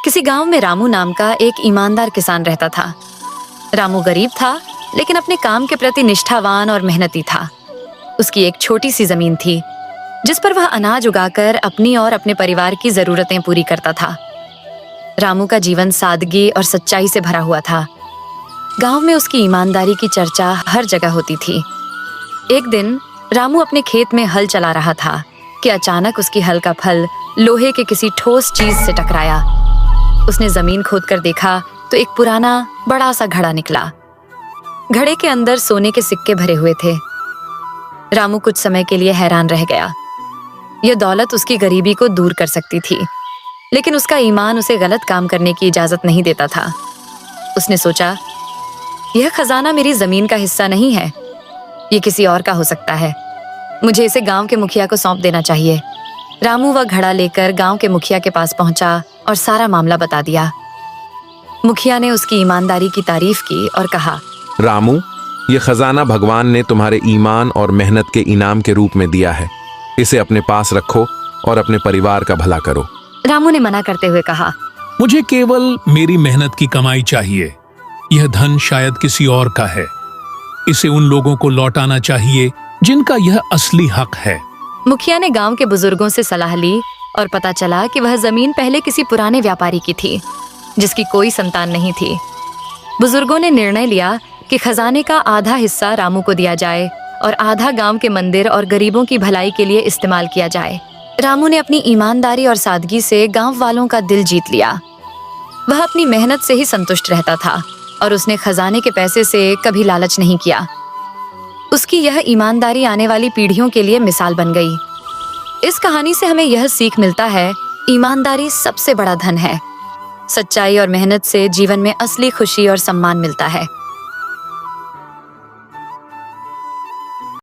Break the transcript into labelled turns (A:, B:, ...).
A: किसी गांव में रामू नाम का एक ईमानदार किसान रहता था। रामू गरीब था, लेकिन अपने काम के प्रति निष्ठावान और मेहनती था। उसकी एक छोटी सी जमीन थी, जिस पर वह अनाज उगाकर अपनी और अपने परिवार की जरूरतें पूरी करता था। रामू का जीवन सादगी और सच्चाई से भरा हुआ था। गांव में उसकी ईमानदारी की चर्चा हर जगह होती थी। एक दिन रामू अपने खेत में हल चला रहा था कि अचानक उसकी हल का फल लोहे के किसी ठोस चीज से टकराया। उसने जमीन खोदकर देखा तो एक पुराना बड़ा सा घड़ा निकला। घड़े के अंदर सोने के सिक्के भरे हुए थे। रामू कुछ समय के लिए हैरान रह गया। यह दौलत उसकी गरीबी को दूर कर सकती थी, लेकिन उसका ईमान उसे गलत काम करने की इजाजत नहीं देता था। उसने सोचा, यह खजाना मेरी जमीन का हिस्सा नहीं है, ये किसी और का हो सकता है। मुझे इसे गांव के मुखिया को सौंप देना चाहिए। रामू वह घड़ा लेकर गांव के मुखिया के पास पहुंचा और सारा मामला बता दिया। मुखिया ने उसकी ईमानदारी की तारीफ की और कहा,
B: रामू, ये खजाना भगवान ने तुम्हारे ईमान और मेहनत के इनाम के रूप में दिया है। इसे अपने पास रखो और अपने परिवार का भला करो।
A: रामू ने मना करते हुए कहा,
C: मुझे केवल मेरी मेहनत की कमाई चाहिए। यह धन शायद किसी और का है। इसे उन लोगों को लौटाना चाहिए जिनका यह असली हक है।
A: मुखिया ने गांव के बुजुर्गों से सलाह ली और पता चला कि वह जमीन पहले किसी पुराने व्यापारी की थी, जिसकी कोई संतान नहीं थी। बुजुर्गों ने निर्णय लिया कि खजाने का आधा हिस्सा रामू को दिया जाए और आधा गांव के मंदिर और गरीबों की भलाई के लिए इस्तेमाल किया जाए। रामू ने अपनी ईमानदारी और सादगी से गांव वालों का दिल जीत लिया। वह अपनी मेहनत से ही संतुष्ट रहता था और उसने खजाने के पैसे से कभी लालच नहीं किया। उसकी यह ईमानदारी आने वाली पीढ़ियों के लिए मिसाल बन गई। इस कहानी से हमें यह सीख मिलता है, ईमानदारी सबसे बड़ा धन है। सच्चाई और मेहनत से जीवन में असली खुशी और सम्मान मिलता है।